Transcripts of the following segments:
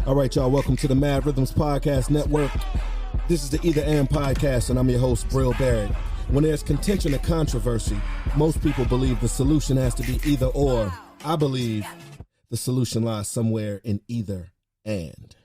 All right, y'all, welcome to the Mad Rhythms Podcast Network. This is the Either And Podcast, and I'm your host, Brill Barrett. When there's contention or controversy, most people believe the solution has to be either or. I believe the solution lies somewhere in either and.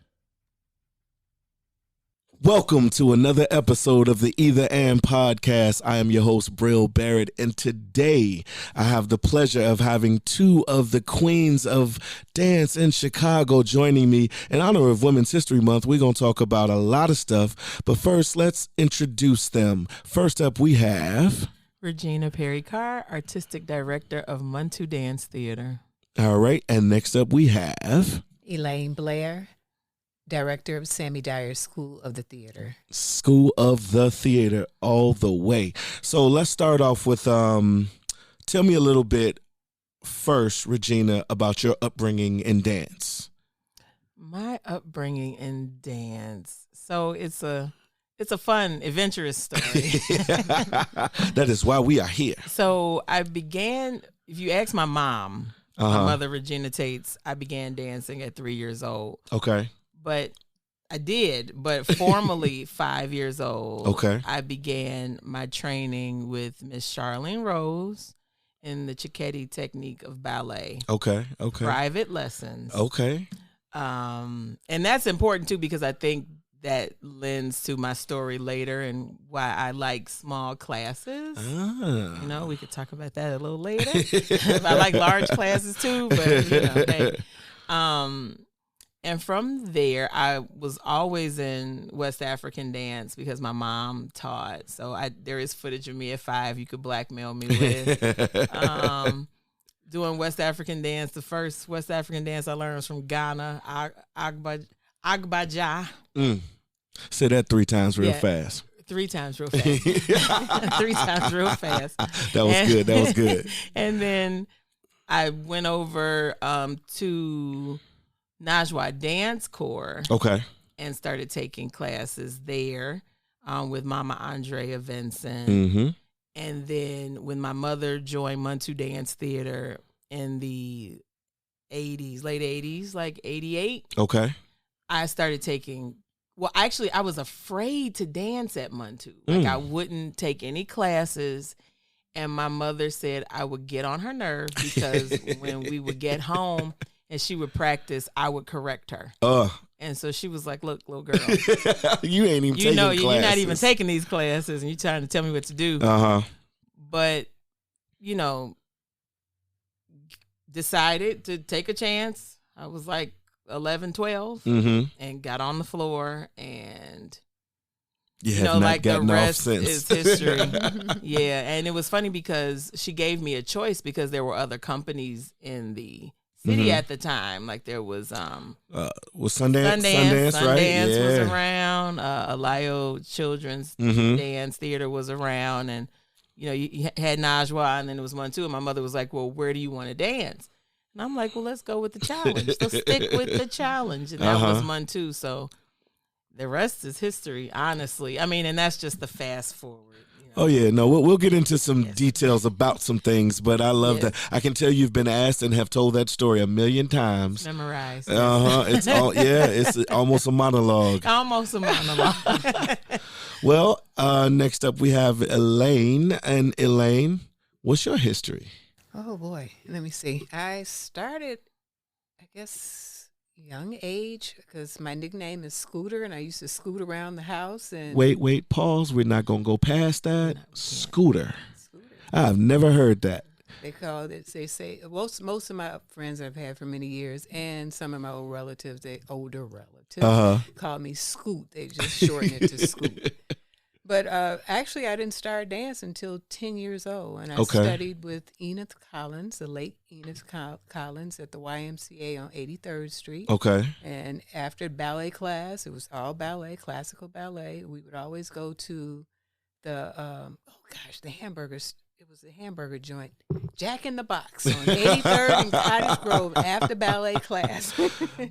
Welcome to another episode of the Either And Podcast. I am your host, Brill Barrett, and today I have the pleasure of having two of the queens of dance in Chicago joining me. In honor of Women's History Month, we're going to talk about a lot of stuff, but first, let's introduce them. First up, we have... Regina Perry-Carr, Artistic Director of Muntu Dance Theater. All right, and next up, we have... Elaine Blair, Director of Sammy Dyer's School of the Theater. School of the Theater all the way. So let's start off with, tell me a little bit first, Regina, about your upbringing in dance. My upbringing in dance. So it's a fun, adventurous story. That is why we are here. So I began, if you ask my mom, my mother, Regina Taitts, I began dancing at 3 years old. Okay. But formally 5 years old. Okay. I began my training with Miss Charlene Rose in the Cecchetti technique of ballet. Okay. Private lessons. Okay. And that's important too, because I think that lends to my story later and why I like small classes. You know, we could talk about that a little later. I like large classes too, but hey. And from there, I was always in West African dance because my mom taught. So there is footage of me at 5 you could blackmail me with. Doing West African dance. The first West African dance I learned was from Ghana, Agbaja. Say that 3 times real fast. 3 times real fast. 3 times real fast. That was good. And then I went over to Najwa Dance Corps. Okay. And started taking classes there with Mama Andrea Vinson. Mm-hmm. And then when my mother joined Muntu Dance Theater in the 80s, late 80s, like 88. Okay. I started taking, actually, I was afraid to dance at Muntu. Like, I wouldn't take any classes. And my mother said I would get on her nerves because when we would get home and she would practice, I would correct her. And so she was like, look, little girl. You ain't even taking classes. You're not even taking these classes and you're trying to tell me what to do. But, decided to take a chance. I was like 11, 12 and got on the floor and... like the rest is history. Yeah, and it was funny because she gave me a choice because there were other companies in the city at the time. Like there was Sundance, right? Sundance was around. Alayo Children's Dance Theater was around, and you had Najwa, and then it was Muntu. And my mother was like, "Well, where do you want to dance?" And I'm like, "Well, let's go with the challenge. So stick with the challenge." And that was Muntu. So the rest is history, honestly. I mean, and that's just the fast forward. Oh, yeah. No, we'll get into some details about some things, but I love that. I can tell you've been asked and have told that story a million times. Memorized. It's it's almost a monologue. Almost a monologue. Well, next up we have Elaine. And Elaine, what's your history? Oh, boy. Let me see. I started, I guess... young age, because my nickname is Scooter, and I used to scoot around the house. And wait, pause. We're not gonna go past that. Scooter. I've never heard that. They call it. They say most of my friends I've had for many years, and some of my older relatives, call me Scoot. They just shorten it to Scoot. But actually, I didn't start dance until 10 years old, and I studied with Enith Collins, the late Enith Collins, at the YMCA on 83rd Street. Okay. And after ballet class, it was all ballet, classical ballet. We would always go to the the hamburgers. It was a hamburger joint, Jack in the Box on 83rd and Cottage Grove after ballet class.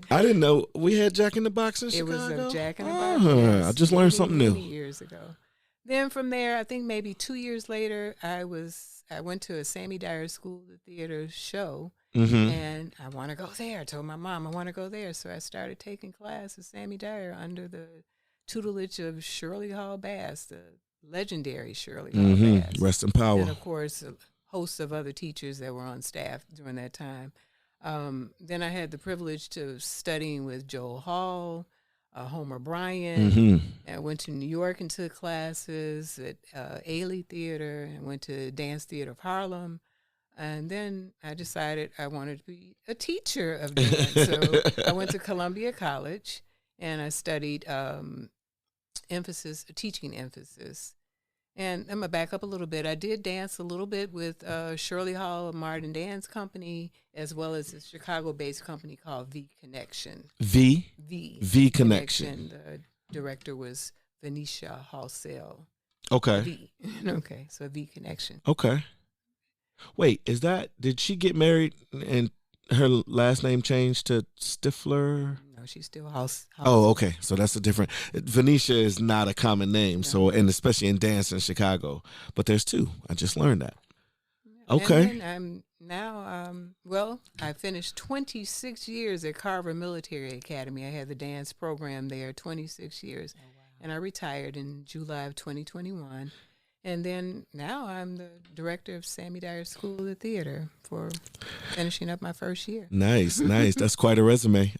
I didn't know we had Jack in the Box in Chicago. It was a Jack in the Box. Yes, I just learned something new. Many years ago. Then from there, I think maybe 2 years later, I went to a Sammy Dyer's School of Theater show, And I want to go there. I told my mom I want to go there. So I started taking class with Sammy Dyer under the tutelage of Shirley Hall Bass, the legendary Shirley Hall Bass. Rest in power. And, of course, a host of other teachers that were on staff during that time. Then I had the privilege to studying with Joel Hall, Homer Bryant. I went to New York and took classes at Ailey Theater and went to Dance Theater of Harlem. And then I decided I wanted to be a teacher of dance. So I went to Columbia College and I studied teaching emphasis. And I'm going to back up a little bit. I did dance a little bit with Shirley Hall Martin Dance Company, as well as a Chicago-based company called V Connection. V Connection. The director was Venetia Halsell. Okay. Okay, so V Connection. Okay. Wait, did she get married and her last name changed to Stifler? No, she's still House. Oh, okay. So that's a different. Venetia is not a common name. No. So, and especially in dance in Chicago, but there's two. I just learned that. Okay. And then I'm now, I finished 26 years at Carver Military Academy. I had the dance program there 26 years. Oh, wow. And I retired in July of 2021. And then now I'm the director of Sammy Dyer School of Theater for finishing up my first year. Nice. That's quite a resume.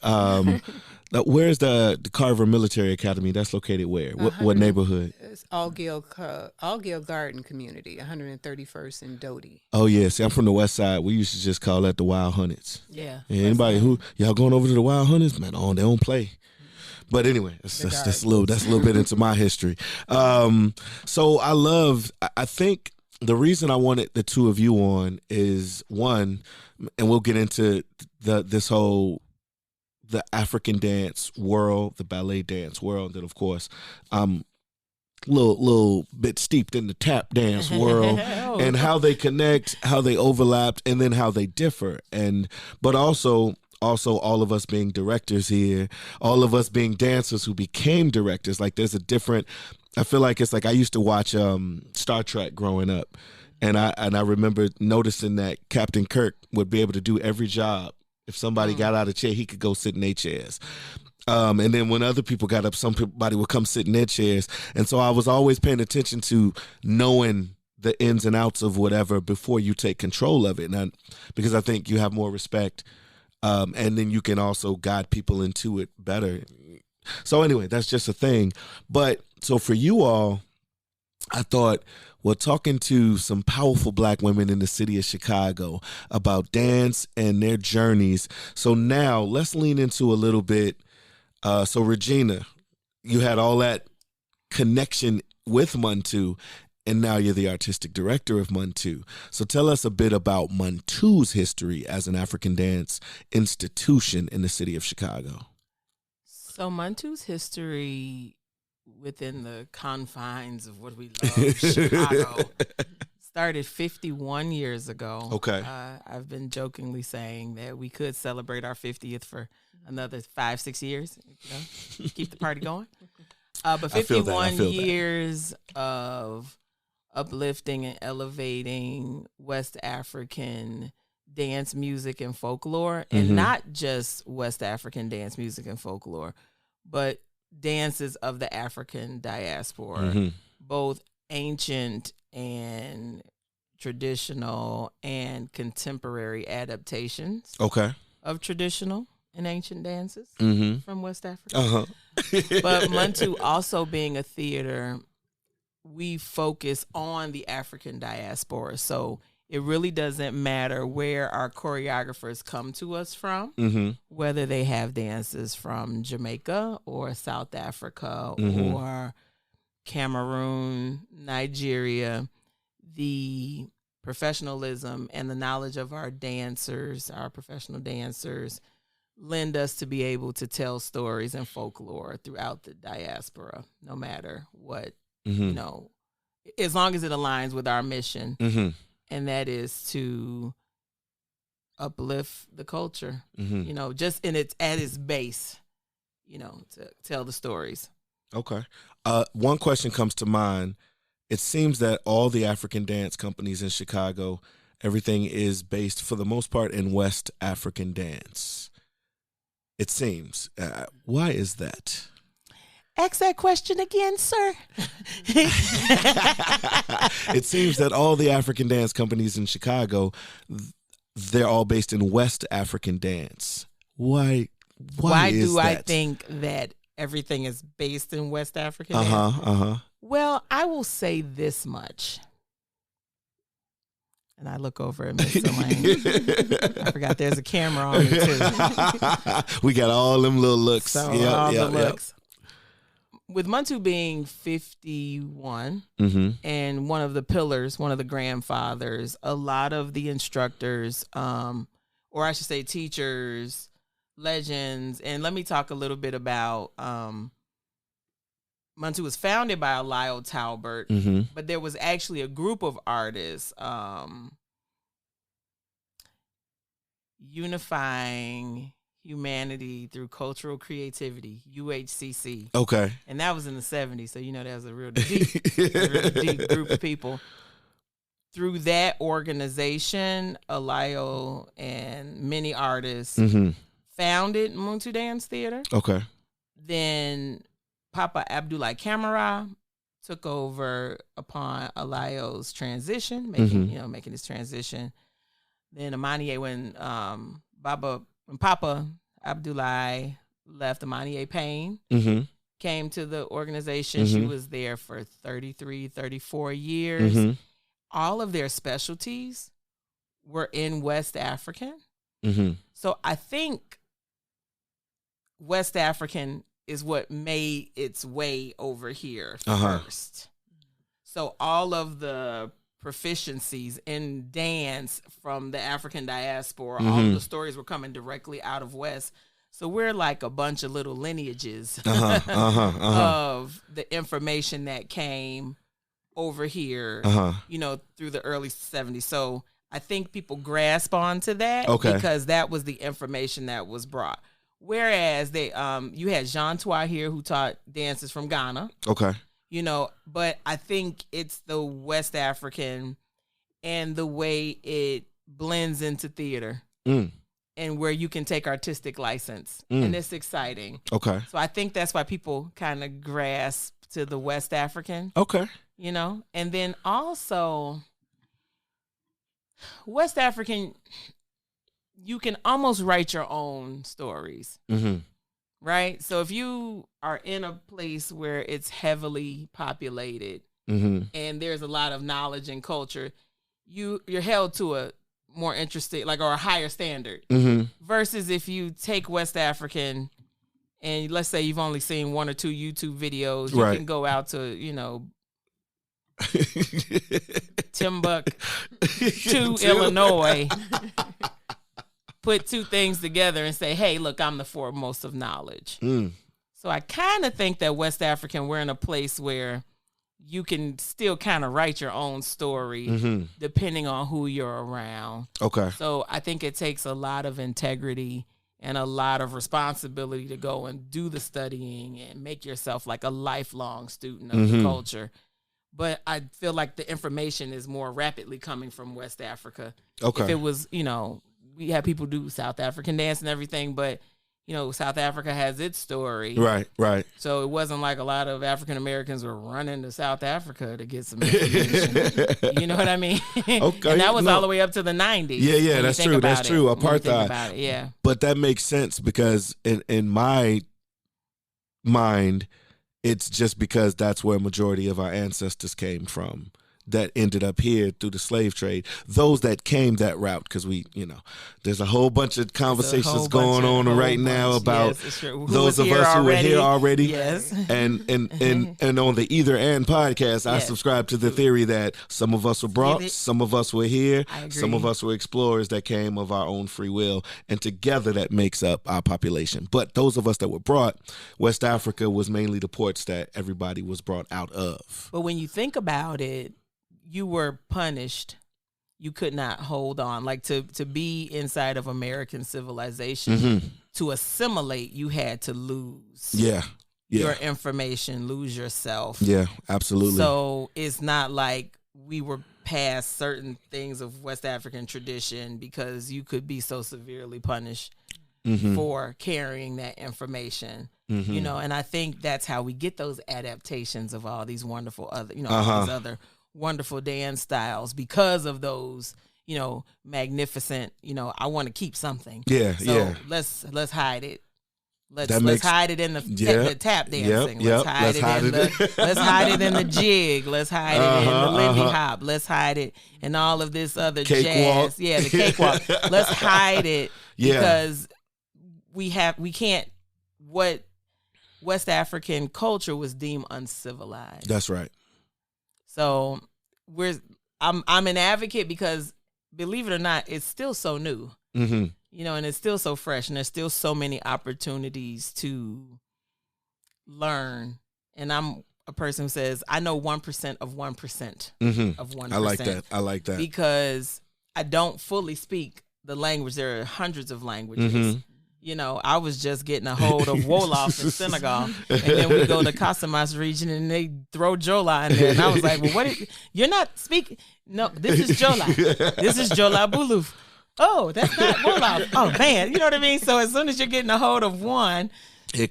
Where's the Carver Military Academy? That's located where? What neighborhood? It's Allgale Garden Community, 131st and Doty. Oh, yeah. See, I'm from the west side. We used to just call that the Wild Hunteds. Yeah. Anybody y'all going over to the Wild Hunteds? Man, they don't play. But anyway, that's a little bit into my history. So I think the reason I wanted the two of you on is one, and we'll get into the African dance world, the ballet dance world, and of course, little bit steeped in the tap dance world and how they connect, how they overlapped, and then how they differ, but also all of us being directors here, all of us being dancers who became directors. Like there's a different, I feel like it's like I used to watch Star Trek growing up, and I remember noticing that Captain Kirk would be able to do every job. If somebody got out of chair, he could go sit in their chairs. And then when other people got up, somebody would come sit in their chairs. And so I was always paying attention to knowing the ins and outs of whatever before you take control of it. Because I think you have more respect. And then you can also guide people into it better. So anyway, that's just a thing. But so for you all, I thought, well, talking to some powerful black women in the city of Chicago about dance and their journeys. So now let's lean into a little bit. So Regina, you had all that connection with Muntu, and now you're the artistic director of Muntu. So tell us a bit about Muntu's history as an African dance institution in the city of Chicago. So Muntu's history within the confines of what we love, Chicago, started 51 years ago. Okay. I've been jokingly saying that we could celebrate our 50th for another 5-6 years, keep the party going. But 51 years of uplifting and elevating West African dance music and folklore, and not just West African dance music and folklore, but dances of the African diaspora, both ancient and traditional and contemporary adaptations of traditional and ancient dances from West Africa. But Muntu also being a theater, we focus on the African diaspora. So it really doesn't matter where our choreographers come to us from, whether they have dances from Jamaica or South Africa or Cameroon, Nigeria. The professionalism and the knowledge of our dancers, our professional dancers, lend us to be able to tell stories and folklore throughout the diaspora, no matter what, as long as it aligns with our mission. And that is to uplift the culture, just at its base, to tell the stories. Okay. One question comes to mind. It seems that all the African dance companies in Chicago, everything is based, for the most part, in West African dance. It seems. Why is that? Ask that question again, sir. It seems that all the African dance companies in Chicago, they're all based in West African dance. Why is do that? I think that everything is based in West African dance? Well, I will say this much. And I look over at Miss Elaine. I forgot there's a camera on me, too. We got all them little looks. So, all the looks. With Muntu being 51 and one of the pillars, one of the grandfathers, a lot of the instructors, or I should say teachers, legends, and let me talk a little bit about Muntu was founded by Lyle Talbert, but there was actually a group of artists unifying humanity through cultural creativity, UHCC. Okay. And that was in the 70s, so that was a real deep group of people. Through that organization, Alayo and many artists founded Muntu Dance Theater. Okay. Then Papa Abdoulaye Camara took over upon Alayo's transition, making his transition. Then Amaniyea, when Papa Abdoulaye left, Amaniyea Payne came to the organization. She was there for 33, 34 years. All of their specialties were in West African. So I think West African is what made its way over here first. So all of the proficiencies in dance from the African diaspora, all of the stories were coming directly out of West. So we're like a bunch of little lineages of the information that came over here, through the early 70s. So I think people grasp onto that because that was the information that was brought. Whereas they, you had Jean Toit here who taught dances from Ghana. Okay. But I think it's the West African and the way it blends into theater and where you can take artistic license. And it's exciting. Okay. So I think that's why people kind of grasp to the West African. Okay. And then also West African, you can almost write your own stories. Right? So if you are in a place where it's heavily populated and there's a lot of knowledge and culture, you're held to a more interesting, or a higher standard. Versus if you take West African and let's say you've only seen one or two YouTube videos, you can go out to, Timbuktu, Illinois, put two things together and say, hey, look, I'm the foremost of knowledge. So I kind of think that West African, we're in a place where you can still kind of write your own story depending on who you're around. Okay. So I think it takes a lot of integrity and a lot of responsibility to go and do the studying and make yourself like a lifelong student of the culture. But I feel like the information is more rapidly coming from West Africa. Okay. If it was, we had people do South African dance and everything, but South Africa has its story. Right. So it wasn't like a lot of African Americans were running to South Africa to get some information. You know what I mean? Okay. And that was all the way up to the 90s. Yeah, that's true. That's true. Apartheid. Yeah. But that makes sense because in my mind, it's just because that's where a majority of our ancestors came from that ended up here through the slave trade. Those that came that route, because there's a whole bunch of conversations going on right now about those of us who were here already. Yes. And on the Either And podcast, I subscribe to the theory that some of us were brought, some of us were here, some of us were explorers that came of our own free will, and together that makes up our population. But those of us that were brought, West Africa was mainly the ports that everybody was brought out of. But when you think about it, you were punished. You could not hold on. Like to be inside of American civilization, to assimilate, you had to lose your information, lose yourself. Yeah, absolutely. So it's not like we were past certain things of West African tradition because you could be so severely punished for carrying that information. You know, and I think that's how we get those adaptations of all these wonderful other, you know, all these other wonderful dance styles because of those, you know, magnificent, you know, I want to keep something. Yeah, so let's hide it. Let's hide it in the tap dancing. Let's hide it in the jig. Let's hide it in the Lindy Hop. Let's hide it in all of this other jazz. Yeah, the cakewalk. Let's hide it because we can't. What West African culture was deemed uncivilized. That's right. So I'm an advocate because, believe it or not, it's still so new. You know, and it's still so fresh, and there's still so many opportunities to learn. And I'm a person who says, I know 1% of 1% of 1%. I like that. Because I don't fully speak the language. There are hundreds of languages. You know, I was just getting a hold of Wolof in Senegal, and then we go to Casamance region, and they throw Jola in there. And I was like, well, you're not speaking? No, this is Jola. This is Jola Buluf. Oh, that's not Wolof. Oh, man. You know what I mean? So as soon as you're getting a hold of one,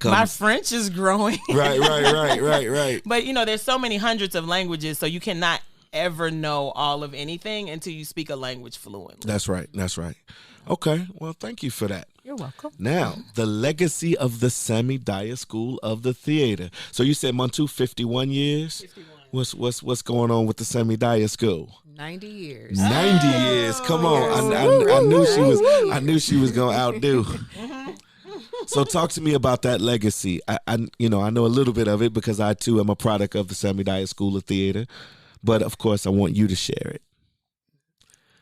my French is growing. Right. But, you know, there's so many hundreds of languages, so you cannot ever know all of anything until you speak a language fluently. That's right. Okay. Well, thank you for that. You're welcome. Now, the legacy of the Sammy Dyer School of the Theater. So you said, Muntu, 51 years? 51. What's going on with the Sammy Dyer School? 90 years. 90 years. Come on. I knew she was going to outdo. So talk to me about that legacy. I know a little bit of it because I too am a product of the Sammy Dyer School of Theater. But of course, I want you to share it.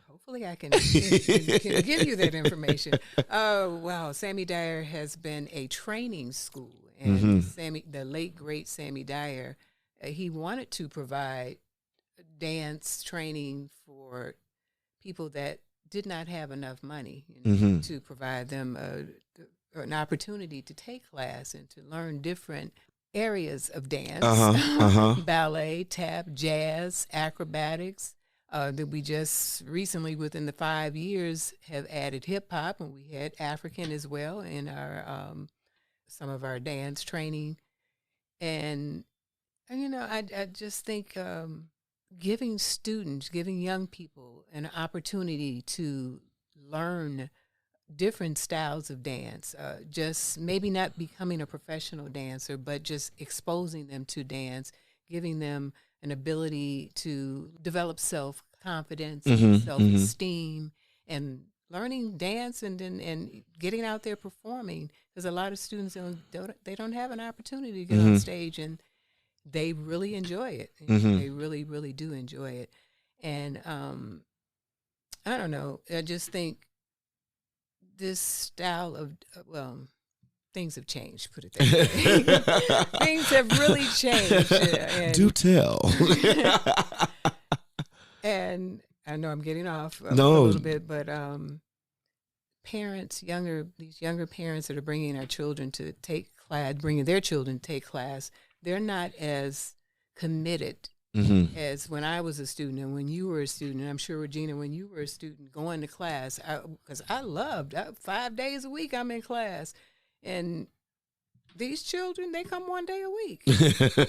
Hopefully I can give you that information. Oh, wow. Sammy Dyer has been a training school. And the late, great Sammy Dyer, he wanted to provide dance training for people that did not have enough money to provide them an opportunity to take class and to learn different areas of dance, ballet, tap, jazz, acrobatics. That we just recently, within the 5 years, have added hip hop, and we had African as well in our some of our dance training. And you know, I just think giving young people an opportunity to learn different styles of dance, just maybe not becoming a professional dancer, but just exposing them to dance, giving them an ability to develop self-confidence and self-esteem and learning dance and getting out there performing, because a lot of students don't have an opportunity to get on stage, and they really enjoy it. They really, really do enjoy it. And I don't know, I just think this style of, things have changed, put it that way. Things have really changed. And, do tell. And I know I'm getting off a little bit, but parents, these younger parents that are bringing their children to take class, they're not as committed as when I was a student and when you were a student. And I'm sure, Regina, when you were a student going to class, because I loved 5 days a week I'm in class. And these children, they come 1 day a week.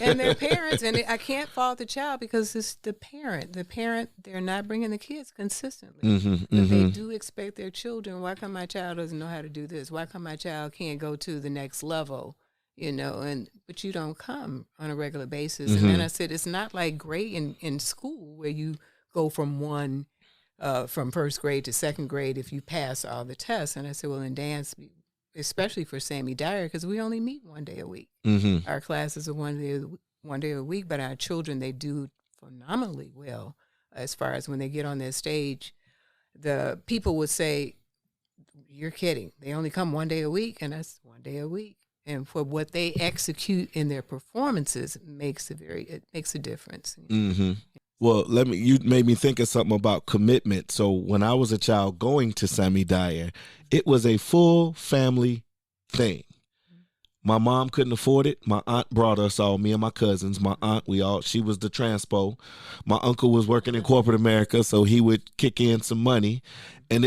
And their parents, and I can't fault the child because it's the parent. The parent, they're not bringing the kids consistently. But they do expect their children, why come my child doesn't know how to do this? Why come my child can't go to the next level? You know, but you don't come on a regular basis. And then I said, it's not like grade in school where you go from from first grade to second grade if you pass all the tests. And I said, well, in dance, especially for Sammy Dyer, because we only meet 1 day a week. Our classes are one day a week, but our children, they do phenomenally well as far as when they get on their stage. The people would say, you're kidding. They only come 1 day a week, and that's 1 day a week. And for what they execute in their performances, it makes a difference. Well, you made me think of something about commitment. So when I was a child going to Sammy Dyer, it was a full family thing. My mom couldn't afford it. My aunt brought us all, me and my cousins. My aunt, she was the transpo. My uncle was working in corporate America, so he would kick in some money. And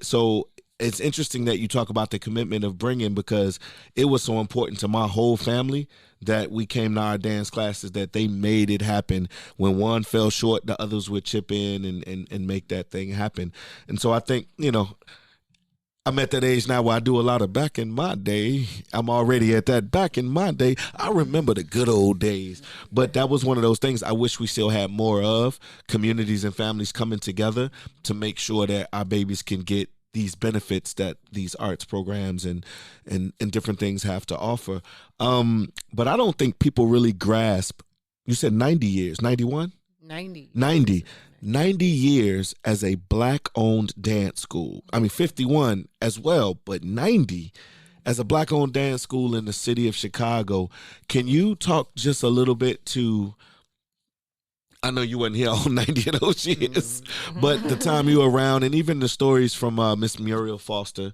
so it's interesting that you talk about the commitment of bringing, because it was so important to my whole family that we came to our dance classes, that they made it happen. When one fell short, the others would chip in and make that thing happen. And so I think, I'm at that age now where I do a lot of back in my day. I'm already at that back in my day. I remember the good old days. But that was one of those things I wish we still had more of, communities and families coming together to make sure that our babies can get these benefits that these arts programs and different things have to offer. But I don't think people really grasp. You said 90 years, 91? 90 years as a Black-owned dance school. I mean, 51 as well, but 90 as a Black-owned dance school in the city of Chicago. Can you talk just a little bit to, I know you weren't here all 90 of those years, but the time you were around, and even the stories from Miss Muriel Foster,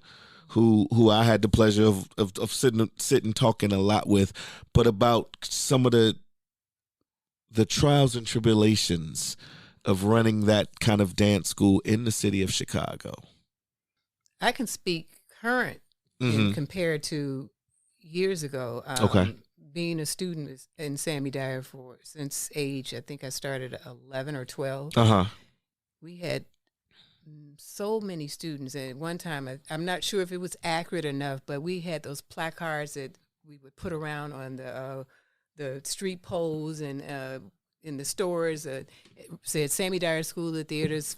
who I had the pleasure of sitting talking a lot with, but about some of the trials and tribulations of running that kind of dance school in the city of Chicago. I can speak current and compared to years ago. Okay. Being a student in Sammy Dyer since age, I think I started at 11 or 12. We had so many students. And at one time, I'm not sure if it was accurate enough, but we had those placards that we would put around on the street poles and in the stores. It said Sammy Dyer School of Theater's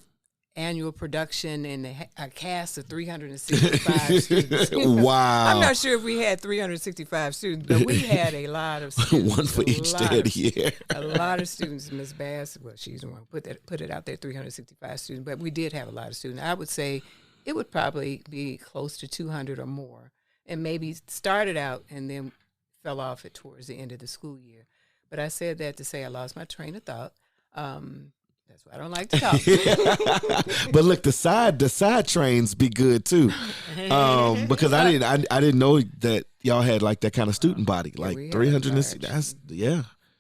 annual production, and a cast of 365 students. Wow. I'm not sure if we had 365 students, but we had a lot of students. One for each day of the year. A lot of students. Miss Bass, well, she's the one who put it out there, 365 students, but we did have a lot of students. I would say it would probably be close to 200 or more, and maybe started out and then fell off towards the end of the school year. But I said that to say I lost my train of thought. That's why I don't like to talk. But look, the side trains be good too, because I didn't know that y'all had like that kind of student body, like 300. That's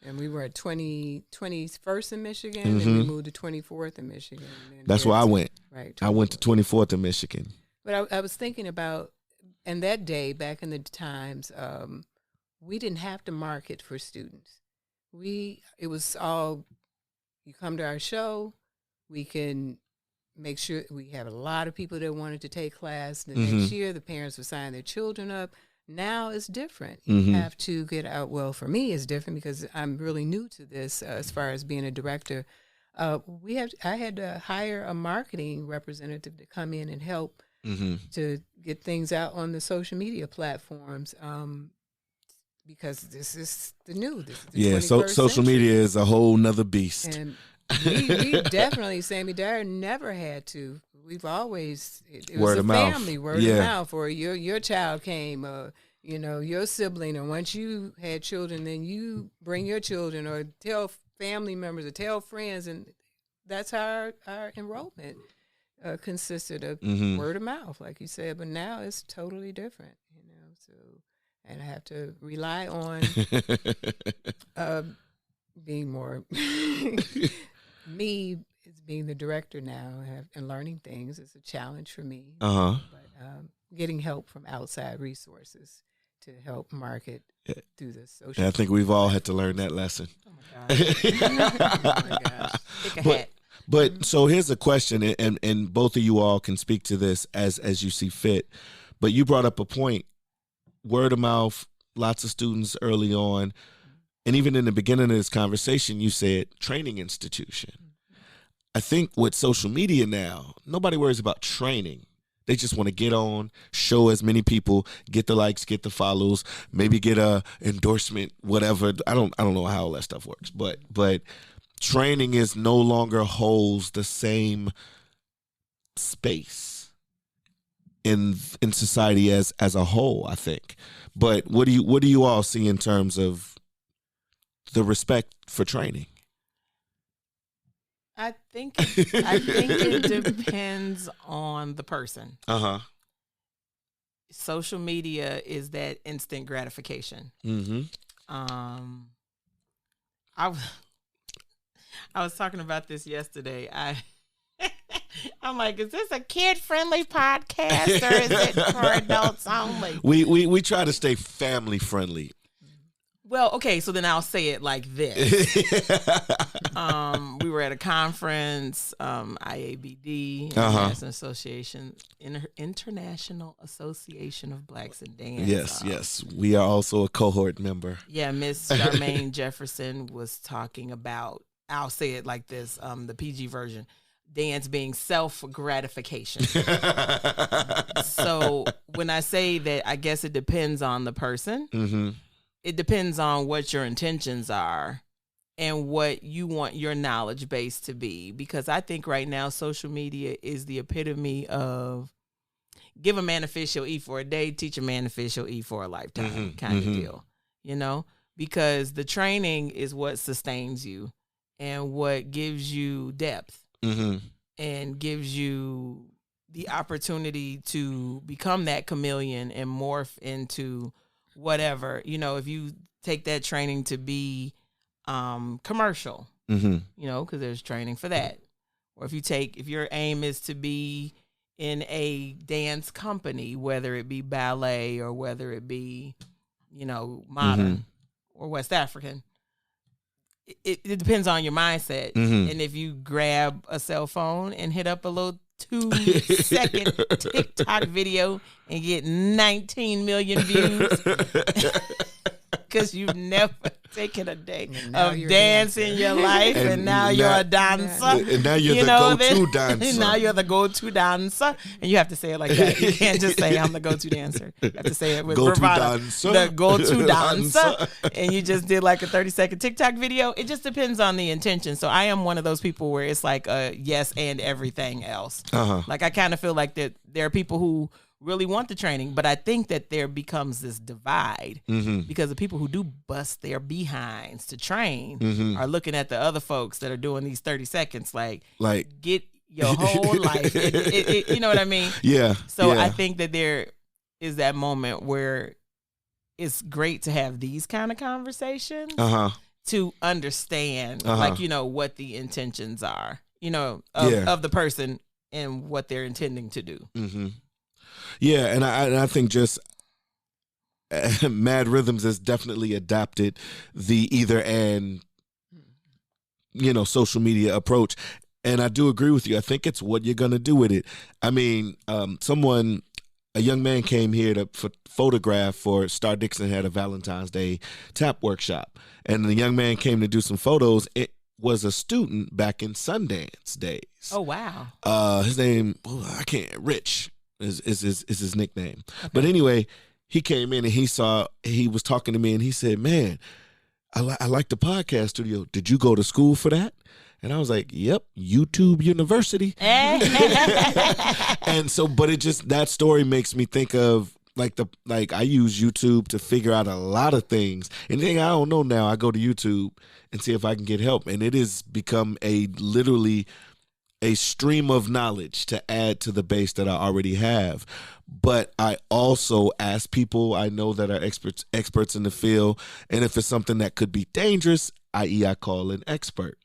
And we were at 21st in Michigan, and we moved to 24th in Michigan. That's where I went. Right. I went to 24th in Michigan. But I was thinking about, and that day back in the times, we didn't have to market for students. It was all, you come to our show, we can make sure we have a lot of people that wanted to take class. The next year, the parents would sign their children up. Now it's different. You have to get out. Well, for me, it's different because I'm really new to this as far as being a director. I had to hire a marketing representative to come in and help to get things out on the social media platforms. Because this is the new. This is the 21st social century. media is a whole nother beast. And we definitely, Sammy Dyer never had to. We've always, it word was of a mouth. family, word of mouth, or your child came, your sibling, and once you had children, then you bring your children, or tell family members, or tell friends, and that's how our enrollment consisted of word of mouth, like you said. But now it's totally different, so. And I have to rely on being more me as being the director now and learning things is a challenge for me. But getting help from outside resources to help market through the social. And I think we've all had to learn that lesson. Oh my gosh! Pick a hat. But so here's a question, and both of you all can speak to this as you see fit. But you brought up a point. Word of mouth, lots of students early on. And even in the beginning of this conversation, you said training institution. I think with social media now, nobody worries about training. They just want to get on, show as many people, get the likes, get the follows, maybe get a endorsement, whatever. I don't know how all that stuff works. But training is no longer holds the same space in society as a whole, I think. But what do you all see in terms of the respect for training? I think it depends on the person. social media is that instant gratification. Mm-hmm. I was talking about this yesterday. I'm like, is this a kid-friendly podcast or is it for adults only? We try to stay family-friendly. Well, okay, so then I'll say it like this. We were at a conference, IABD, International Association of Blacks in Dance. Yes. We are also a cohort member. Yeah, Miss Charmaine Jefferson was talking about, I'll say it like this, the PG version, dance being self-gratification. So when I say that, I guess it depends on the person. Mm-hmm. It depends on what your intentions are and what you want your knowledge base to be. Because I think right now social media is the epitome of give a man a fish, he'll eat for a day, teach a man a fish, he'll eat for a lifetime kind of deal. You know, because the training is what sustains you and what gives you depth and gives you the opportunity to become that chameleon and morph into whatever. You know, if you take that training to be commercial, you know, because there's training for that. Or if your aim is to be in a dance company, whether it be ballet or whether it be, you know, modern or West African, it depends on your mindset. And if you grab a cell phone and hit up a little 2-second TikTok video and get 19 million views because you've never taken a day of dance in your life, and now you're a dancer. And now you're the go-to dancer. Now you're the go-to dancer, and you have to say it like that. You can't just say I'm the go-to dancer. You have to say it with bravado. The go-to dancer. And you just did like a 30-second TikTok video. It just depends on the intention. So I am one of those people where it's like a yes and everything else. Like I kind of feel like that there are people who really want the training, but I think that there becomes this divide because the people who do bust their behinds to train are looking at the other folks that are doing these 30 seconds like get your whole life. You know what I mean? Yeah. So I think that there is that moment where it's great to have these kind of conversations to understand like, you know, what the intentions are, you know, of the person and what they're intending to do. Yeah, and I think just Mad Rhythms has definitely adapted the either and, you know, social media approach. And I do agree with you. I think it's what you're going to do with it. I mean, a young man came here to photograph for Star Dixon had a Valentine's Day tap workshop. And the young man came to do some photos. It was a student back in Sundance days. Oh, wow. His name, Rich. Is his nickname. Okay. But anyway, he came in and he was talking to me and he said, man, I like the podcast studio. Did you go to school for that? And I was like, yep, YouTube University. And so, but it just, that story makes me think of like I use YouTube to figure out a lot of things. Anything I don't know now, I go to YouTube and see if I can get help. And it has become literally a stream of knowledge to add to the base that I already have. But I also ask people I know that are experts in the field, and if it's something that could be dangerous, i.e. I call an expert.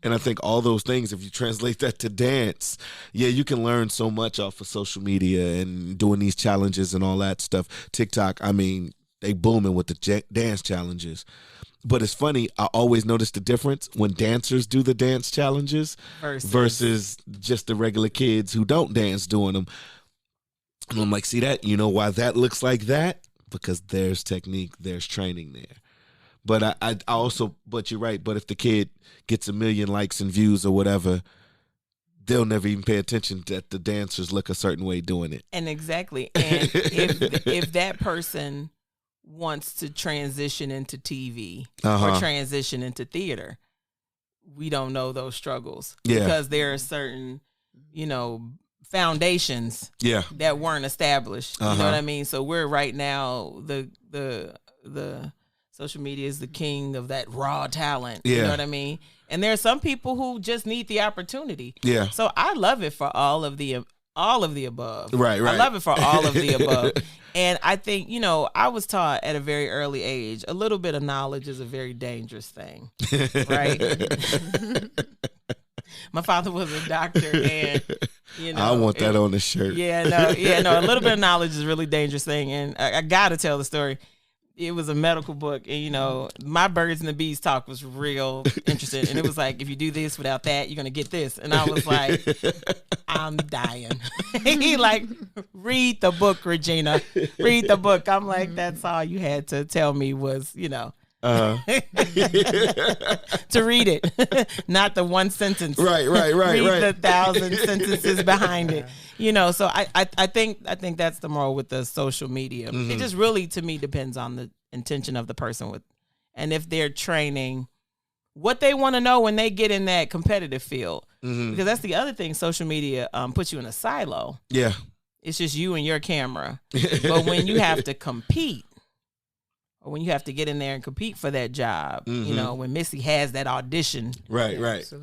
And I think all those things, if you translate that to dance, yeah, you can learn so much off of social media and doing these challenges and all that stuff. TikTok, I mean, they booming with the dance challenges. But it's funny, I always notice the difference when dancers do the dance challenges versus just the regular kids who don't dance doing them. And I'm like, see that? You know why that looks like that? Because there's technique, there's training there. But I also, but you're right, but if the kid gets 1 million likes and views or whatever, they'll never even pay attention that the dancers look a certain way doing it. And exactly. And if that person wants to transition into TV or transition into theater, we don't know those struggles because there are certain, you know, foundations that weren't established. You know what I mean? So we're right now, the social media is the king of that raw talent. You know what I mean? And there are some people who just need the opportunity. Yeah. So I love it for all of the all of the above. Right. I love it for all of the above. And I think, I was taught at a very early age, a little bit of knowledge is a very dangerous thing, right? My father was a doctor, and I want that on the shirt. A little bit of knowledge is a really dangerous thing. And I got to tell the story. It was a medical book, and my birds and the bees talk was real interesting. And it was like, if you do this without that, you're gonna get this. And I was like, I'm dying. He like, read the book, Regina. Read the book. I'm like, that's all you had to tell me was, to read it, not the one sentence. Right. Read the 1,000 sentences behind it. So I think that's the moral with the social media. Mm-hmm. It just really, to me, depends on the intention of the person and if they're training, what they want to know when they get in that competitive field. Mm-hmm. Because that's the other thing. Social media puts you in a silo. Yeah, it's just you and your camera. But when you have to compete, or when you have to get in there and compete for that job, mm-hmm. When Missy has that audition, right,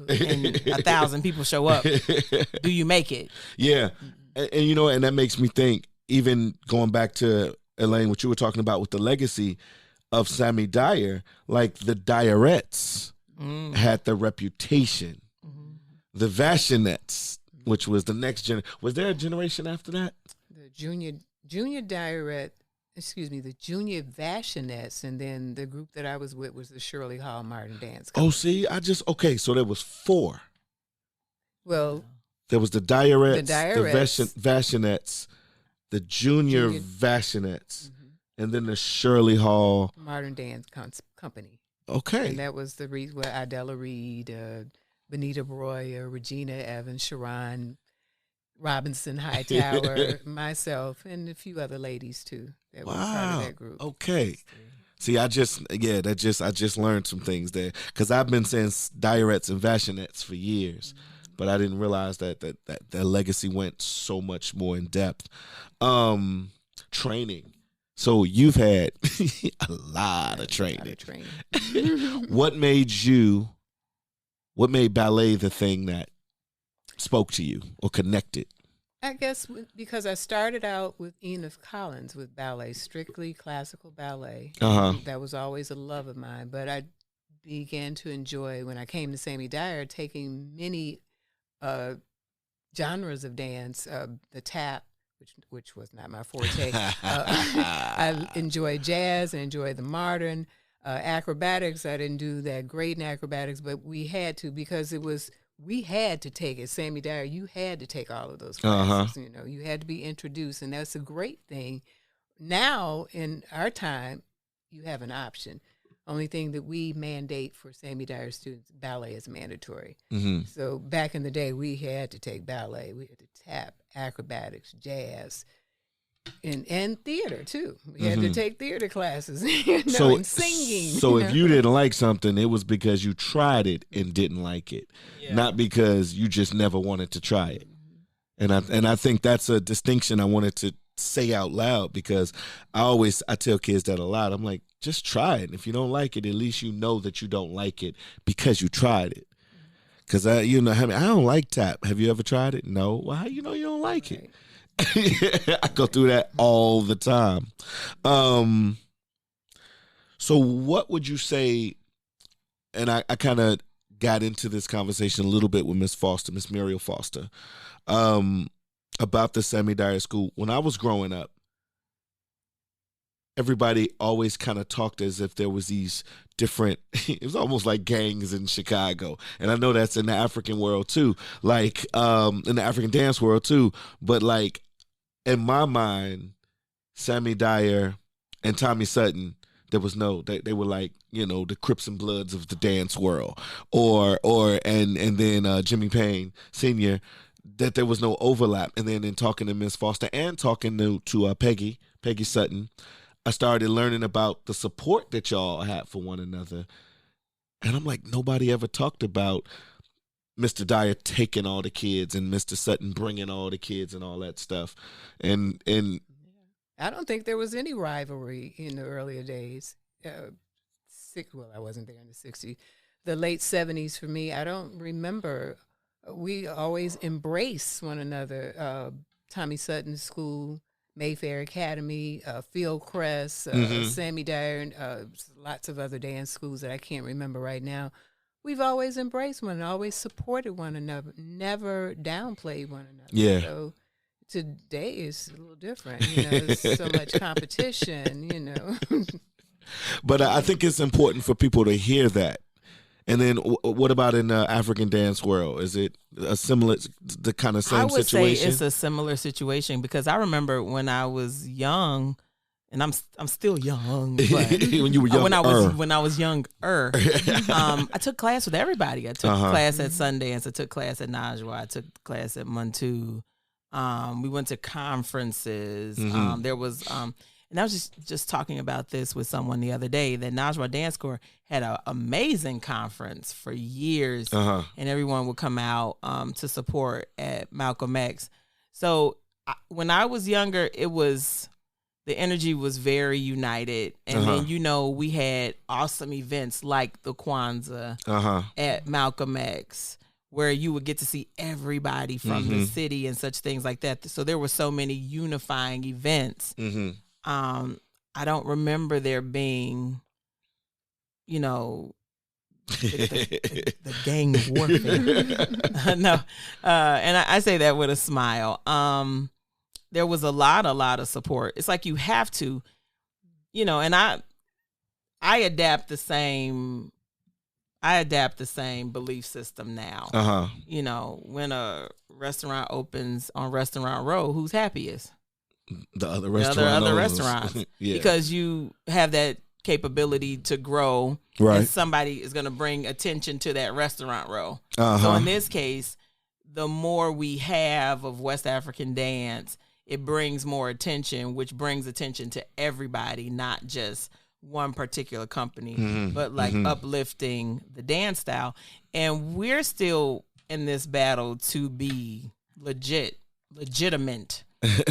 and 1,000 people show up, do you make it? Yeah, and that makes me think. Even going back to Elaine, what you were talking about with the legacy of Sammy Dyer, like the Dyerettes had the reputation, the Vashinettes, which was the next generation. Was there a generation after that? The junior Dyerette. The Junior Vashinettes, and then the group that I was with was the Shirley Hall Martin Dance Company. Oh, see, so there was 4. Well, there was the Dyerettes, the Vashinettes, the Junior Vashinettes, and then the Shirley Hall Martin Dance Company. Okay. And that was the reason where Idella Reed, Benita Breuer, Regina Evans, Sharon Robinson Hightower, myself, and a few other ladies too that were part of that group. Okay. See, I just learned some things there because I've been saying Dyerettes and Vashinettes for years, but I didn't realize that their legacy went so much more in depth. Training. So you've had a lot of training. What made ballet the thing that spoke to you or connected? I guess because I started out with Enid Collins with ballet, strictly classical ballet. That was always a love of mine. But I began to enjoy, when I came to Sammy Dyer, taking many genres of dance, the tap, which was not my forte. I enjoyed jazz and enjoyed the modern. Acrobatics, I didn't do that great in acrobatics, but we had to because we had to take it. Sammy Dyer, you had to take all of those classes. You had to be introduced, and that's a great thing. Now, in our time, you have an option. Only thing that we mandate for Sammy Dyer students, ballet is mandatory. Mm-hmm. So back in the day, we had to take ballet. We had to tap, acrobatics, jazz, and theater too. We had to take theater classes, and singing. So if you didn't like something, it was because you tried it and didn't like it, not because you just never wanted to try it. And I think that's a distinction I wanted to say out loud because I tell kids that a lot. I'm like, just try it. If you don't like it, at least you know that you don't like it because you tried it. Because I don't like tap. Have you ever tried it? No. Well, how you know you don't like it? I go through that all the time. So what would you say, and I kind of got into this conversation a little bit with Miss Muriel Foster, about the Sammy Dyer School. When I was growing up, everybody always kind of talked as if there was these different, it was almost like gangs in Chicago. And I know that's in the African world too, like in the African dance world too. But like in my mind, Sammy Dyer and Tommy Sutton, there was they were like, the Crips and Bloods of the dance world, and then Jimmy Payne Sr., that there was no overlap. And then in talking to Miss Foster and talking to Peggy Sutton, I started learning about the support that y'all had for one another. And I'm like, nobody ever talked about Mr. Dyer taking all the kids and Mr. Sutton bringing all the kids and all that stuff. And I don't think there was any rivalry in the earlier days. I wasn't there in the 60s. The late 70s for me, I don't remember we always embrace one another. Tommy Sutton School, Mayfair Academy, Fieldcrest, Sammy Dyer, and lots of other dance schools that I can't remember right now. We've always embraced one another, always supported one another, never downplayed one another. Yeah. So today is a little different. You know, there's so much competition, you know. But I think it's important for people to hear that. And then what about in the African dance world? Is it a similar, the kind of same situation? I would say it's a similar situation because I remember when I was young, and I'm still young. But when you were young, when I was younger, I took class with everybody. I took class at Sundance. I took class at Najwa. I took class at Muntu. We went to conferences. There was and I was just talking about this with someone the other day, that Najwa Dance Corps had an amazing conference for years, and everyone would come out to support at Malcolm X. So when I was younger, the energy was very united. And then, you know, we had awesome events like the Kwanzaa at Malcolm X, where you would get to see everybody from the city and such things like that. So there were so many unifying events. I don't remember there being, you know, the gang warfare. No. And I say that with a smile. There was a lot of support. It's like you have to, you know, and I adapt the same belief system now. You know, when a restaurant opens on Restaurant Row, who's happiest? The other restaurants. Yeah. Because you have that capability to grow, right? And somebody is going to bring attention to that restaurant row. So in this case, the more we have of West African dance, it brings more attention, which brings attention to everybody, not just one particular company, but like uplifting the dance style. And we're still in this battle to be legitimate,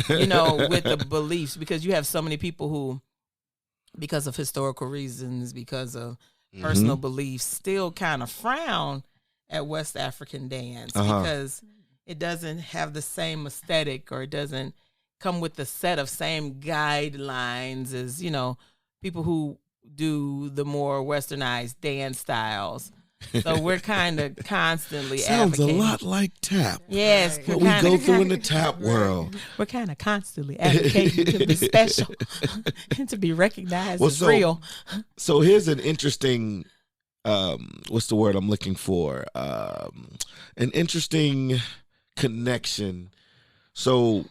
you know, with the beliefs, because you have so many people who, because of historical reasons, because of personal beliefs, still kind of frown at West African dance because it doesn't have the same aesthetic, or it doesn't come with the set of same guidelines as, you know, people who do the more westernized dance styles. So we're kind of constantly sounds advocating. a lot like tap. Yes, what we go through in the tap world. We're kind of constantly advocating to be special and to be recognized as real. So here's an interesting, what's the word I'm looking for? An interesting connection. So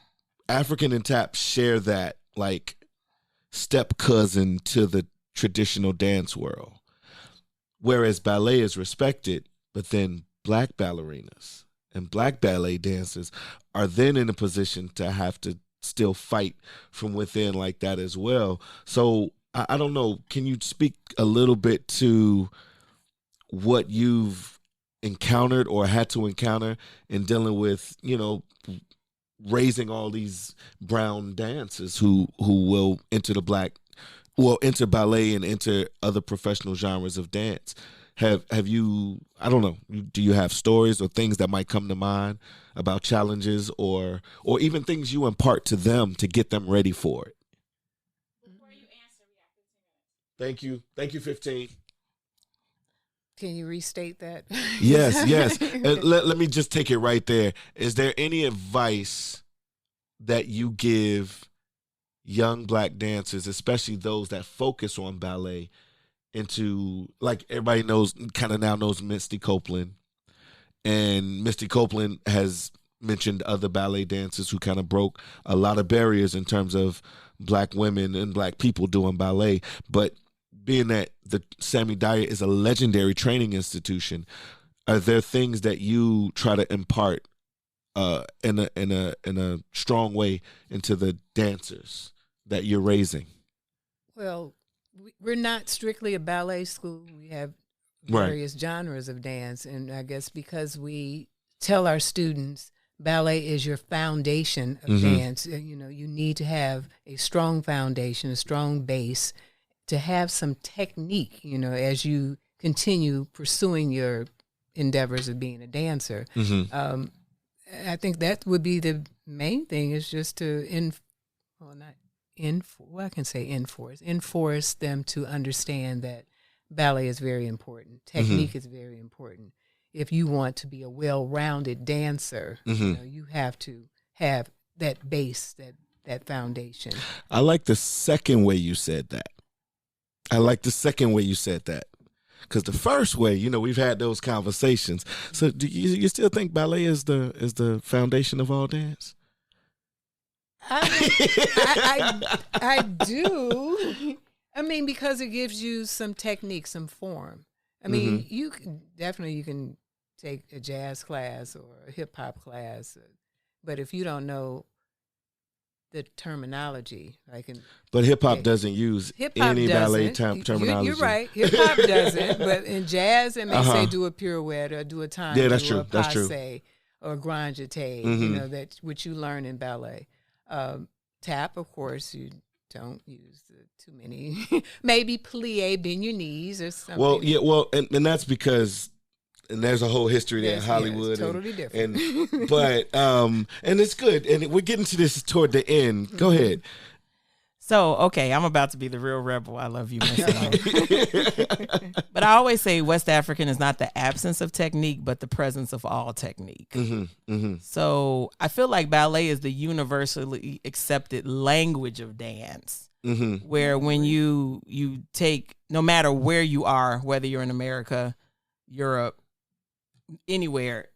African and tap share that like step cousin to the traditional dance world. Whereas ballet is respected, but then black ballerinas and black ballet dancers are then in a position to have to still fight from within like that as well. So I don't know, can you speak a little bit to what you've encountered or had to encounter in dealing with, you know, raising all these brown dancers who will enter enter ballet and enter other professional genres of dance? Have you, I don't know, do you have stories or things that might come to mind about challenges or even things you impart to them to get them ready for it? Before you answer, we have 15 minutes. Thank you, 15. Can you restate that? Yes. Let me just take it right there. Is there any advice that you give young black dancers, especially those that focus on ballet, into, like, everybody knows, kind of now knows Misty Copeland, and Misty Copeland has mentioned other ballet dancers who kind of broke a lot of barriers in terms of black women and black people doing ballet. But being that the Sammy Dyer is a legendary training institution, are there things that you try to impart in a strong way into the dancers that you're raising? Well, we're not strictly a ballet school. We have various genres of dance, and I guess because we tell our students ballet is your foundation of dance, you know, you need to have a strong foundation, a strong base, to have some technique, you know, as you continue pursuing your endeavors of being a dancer. Mm-hmm. I think that would be the main thing, is just to enforce them to understand that ballet is very important. Technique is very important. If you want to be a well-rounded dancer, you have to have that base, that foundation. I like the second way you said that. Because the first way, we've had those conversations. So do you still think ballet is the foundation of all dance? I do. I mean, because it gives you some technique, some form. I mean, you can take a jazz class or a hip hop class, but if you don't know the terminology, but hip hop doesn't use any ballet terminology. You're right. Hip hop doesn't, but in jazz, it may say do a pirouette or do a time, yeah, that's true. A That's true. Or a grand jeté, that which you learn in ballet. Tap, of course, you don't use too many. Maybe plie, bend your knees or something. Well, and that's because. And there's a whole history there in Hollywood. It's totally different. And it's good. And we're getting to this toward the end. Go ahead. So, okay, I'm about to be the real rebel. I love you, Miss Elaine. But I always say West African is not the absence of technique, but the presence of all technique. So I feel like ballet is the universally accepted language of dance. Where when you take, no matter where you are, whether you're in America, Europe, anywhere,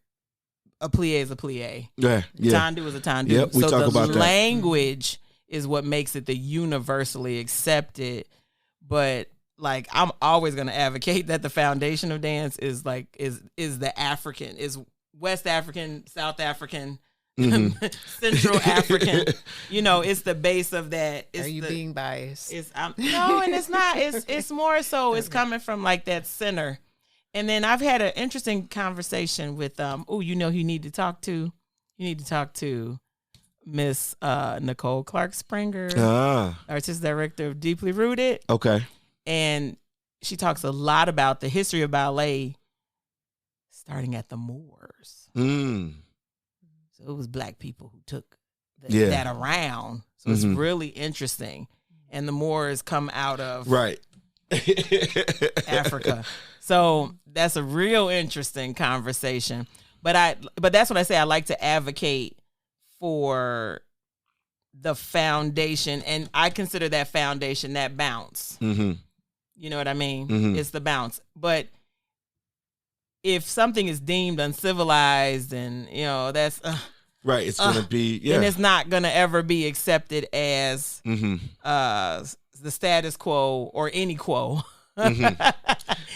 a plie is a plie. Yeah. Tendu is a tendu. Yep, we talk about that. Language is what makes it the universally accepted. But I'm always going to advocate that the foundation of dance is the African, is West African, South African, Central African. It's the base of that. Are you being biased? No, and it's not. It's more so. It's coming from that center. And then I've had an interesting conversation with you need to talk to. You need to talk to Miss Nicole Clark Springer, artistic director of Deeply Rooted. Okay. And she talks a lot about the history of ballet starting at the Moors. So it was black people who took that around. So it's really interesting. And the Moors come out of Africa. So that's a real interesting conversation. But that's what I say. I like to advocate for the foundation, and I consider that foundation that bounce. You know what I mean? It's the bounce. But if something is deemed uncivilized, and that's right, it's gonna be then it's not gonna ever be accepted as the status quo or any quo.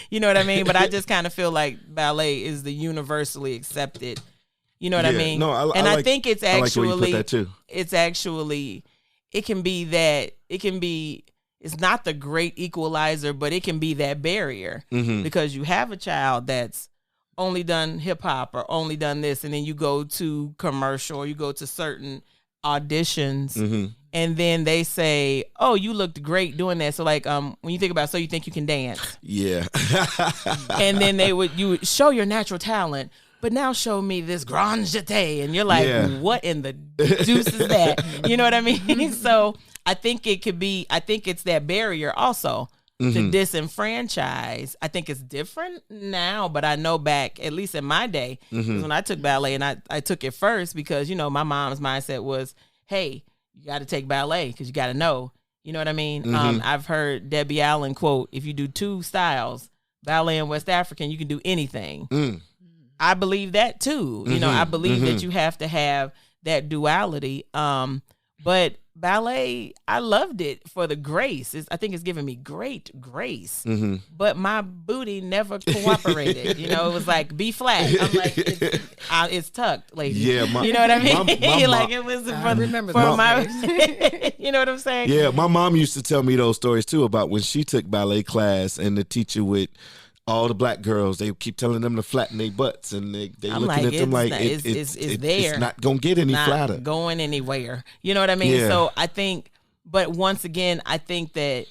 You know what I mean? But I just kind of feel like ballet is the universally accepted. You know what I mean? No, I think it's actually, I like the way you put that too. It's actually, it can be, it's not the great equalizer, but it can be that barrier because you have a child that's only done hip hop or only done this, and then you go to commercial or you go to certain auditions. And then they say, "Oh, you looked great doing that." So, when you think about, so you think you can dance, yeah. And then you would show your natural talent, but now show me this grand jeté, and you're like, "What in the deuce is that?" You know what I mean? So, I think it could be. I think it's that barrier also to disenfranchise. I think it's different now, but I know back, at least in my day, when I took ballet, and I took it first because my mom's mindset was, "Hey, you got to take ballet because you got to know." You know what I mean? I've heard Debbie Allen quote, "If you do two styles, ballet and West African, you can do anything." I believe that too. I believe that you have to have that duality. But ballet, I loved it for the grace. I think it's given me great grace. But my booty never cooperated. It was like B flat. I'm like, it's tucked, lady. Yeah, you know what I mean? My it was I remember for those my. days. You know what I'm saying? Yeah, my mom used to tell me those stories too about when she took ballet class, and the teacher would. All the black girls, they keep telling them to flatten their butts, and they looking at them like it's there. It's not gonna get any flatter, going anywhere. You know what I mean? Yeah. So I think, but once again, I think that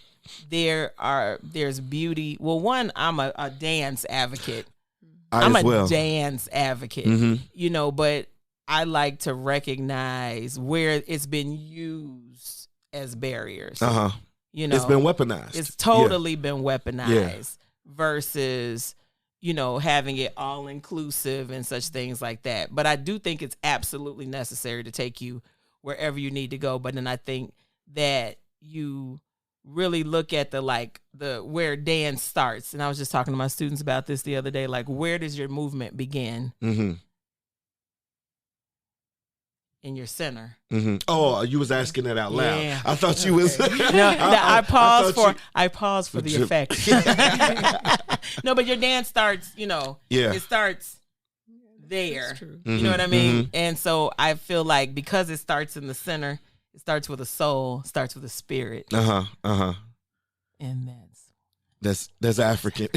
there's beauty. Well, one, I'm a dance advocate. I'm a well. dance advocate, you know, but I like to recognize where it's been used as barriers. You know, it's been weaponized. It's totally been weaponized versus, you know, having it all inclusive and such things like that. But I do think it's absolutely necessary to take you wherever you need to go. But then I think that you really look at the where dance starts. And I was just talking to my students about this the other day. Like, where does your movement begin? In your center. Oh, you was asking that out loud. Yeah. I thought you was. I paused for the effect. No, but your dance starts, you know, it starts there. You know what I mean? And so I feel like because it starts in the center, it starts with a soul, starts with a spirit. And that's African.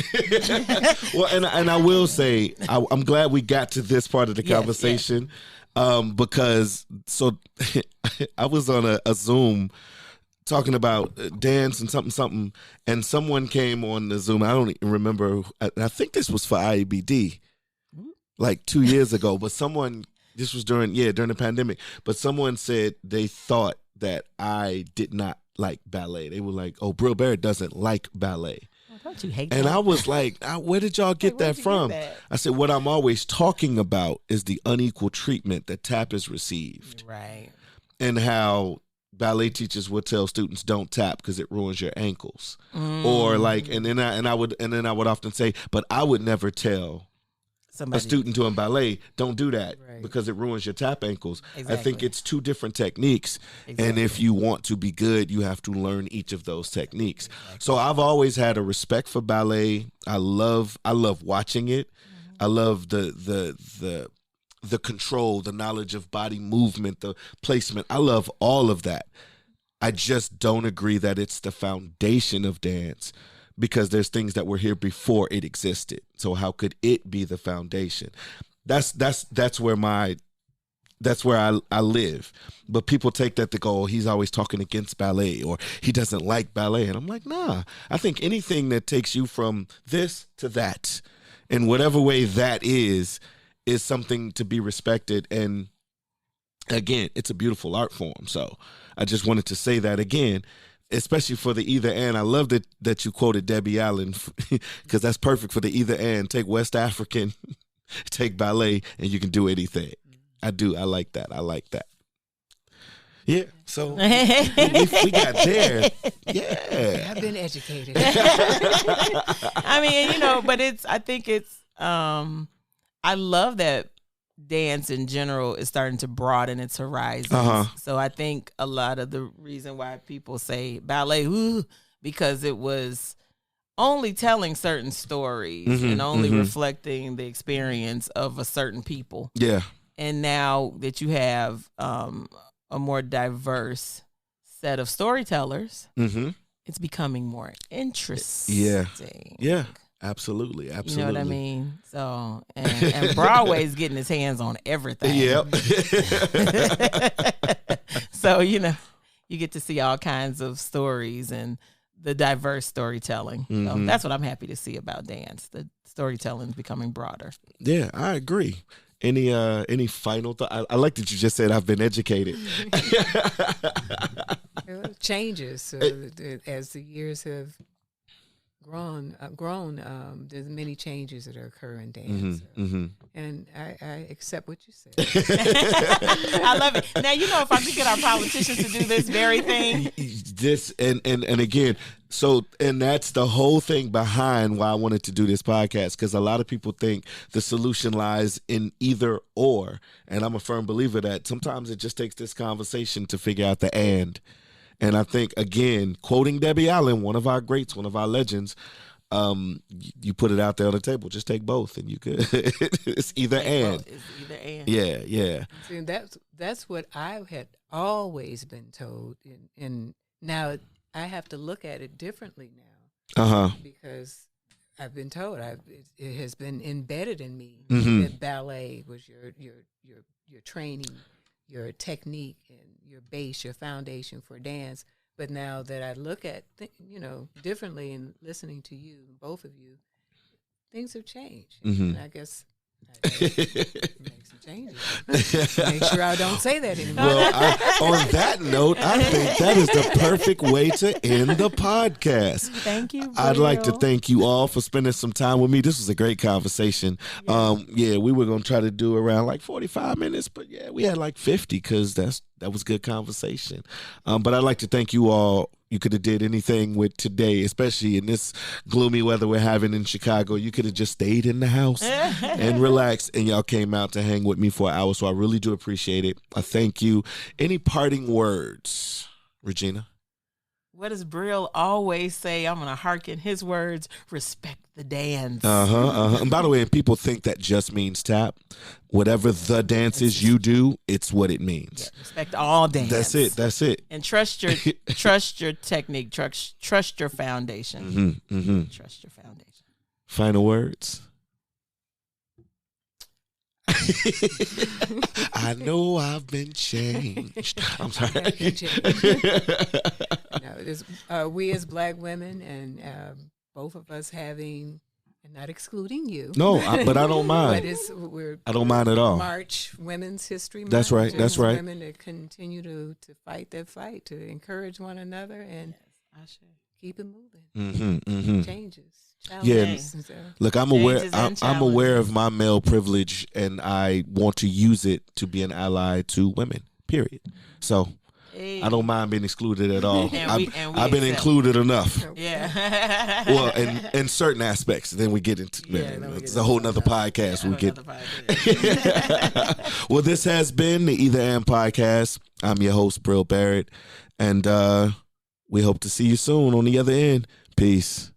Well, and I will say, I'm glad we got to this part of the conversation. Because I was on a Zoom talking about dance and something, and someone came on the Zoom. I don't even remember. I think this was for IEBD, like 2 years ago. But this was during the pandemic. But someone said they thought that I did not like ballet. They were like, "Oh, Brill Barrett doesn't like ballet." Don't you hate and that? I was like, where did y'all get that from? I said, what I'm always talking about is the unequal treatment that tap has received. Right. And how ballet teachers would tell students don't tap because it ruins your ankles. Or like, and then I would often say, but I would never tell a student doing ballet, don't do that because it ruins your tap ankles. Exactly. I think it's two different techniques. Exactly. And if you want to be good, you have to learn each of those techniques. Exactly. So I've always had a respect for ballet. I love watching it. I love the control, the knowledge of body movement, the placement. I love all of that. I just don't agree that it's the foundation of dance, because there's things that were here before it existed. So how could it be the foundation? That's where I live. But people take that to go, oh, he's always talking against ballet, or he doesn't like ballet. And I'm like, nah. I think anything that takes you from this to that, in whatever way that is something to be respected. And again, it's a beautiful art form. So I just wanted to say that again, especially for the either and. I love that you quoted Debbie Allen, because that's perfect for the either and. Take West African, take ballet, and you can do anything. I do. I like that. Yeah. So we got there. Yeah. I've been educated. I mean, you know, but I think it's, I love that dance in general is starting to broaden its horizons. So I think a lot of the reason why people say ballet, because it was only telling certain stories and only reflecting the experience of a certain people. Yeah. And now that you have a more diverse set of storytellers, it's becoming more interesting. Yeah. Absolutely. You know what I mean? So, and Broadway's getting his hands on everything. Yep. So, you know, you get to see all kinds of stories and the diverse storytelling. So that's what I'm happy to see about dance. The storytelling is becoming broader. Yeah, I agree. Any final thought? I like that you just said I've been educated. Changes as the years have grown. There's many changes that occur in dance, and I accept what you said. I love it. Now, you know, if I could get our politicians to do this very thing, and again, so, and that's the whole thing behind why I wanted to do this podcast, because a lot of people think the solution lies in either or, and I'm a firm believer that sometimes it just takes this conversation to figure out the and. And I think, again, quoting Debbie Allen, one of our greats, one of our legends, you put it out there on the table. Just take both, and you could. It's either and. It's either and. Yeah. See, that's what I had always been told, and now I have to look at it differently now. Because I've been told it has been embedded in me that ballet was your training, your technique, and your base, your foundation for dance. But now that I look at differently, and listening to you, both of you, things have changed. Mm-hmm. And I guess I make some changes. Make sure I don't say that anymore. Well, on that note, I think that is the perfect way to end the podcast. Thank you, I'd like to Brill. thank you all for spending some time with me. This was a great conversation. Yeah, we were going to try to do around like 45 minutes, but yeah, we had like 50 because that was good conversation. But I'd like to thank you all. You could have did anything with today, especially in this gloomy weather we're having in Chicago. You could have just stayed in the house and relaxed, and y'all came out to hang with me for an hour. So I really do appreciate it. I thank you. Any parting words, Regina? What does Brill always say? I'm going to hearken his words. Respect the dance. And by the way, people think that just means tap. Whatever the dance is you do, it's what it means. Yeah, respect all dance. That's it. And trust your technique. Trust your foundation. Trust your foundation. Final words. I know I've been changed. I'm sorry. No, it is, we as Black women, and both of us having, and not excluding you. No, but I don't mind. I don't mind at all. March Women's History Month. That's right. That's right. Women to continue to fight their fight, to encourage one another, and keep it moving. Changes. Challenges. Yeah, look, I'm aware of my male privilege, and I want to use it to be an ally to women. Period. So I don't mind being excluded at all. I've been included enough. Yeah. Well, in certain aspects. Then we get into it's a whole nother podcast. Well, this has been the Either And Podcast. I'm your host, Brill Barrett, and we hope to see you soon on the other end. Peace.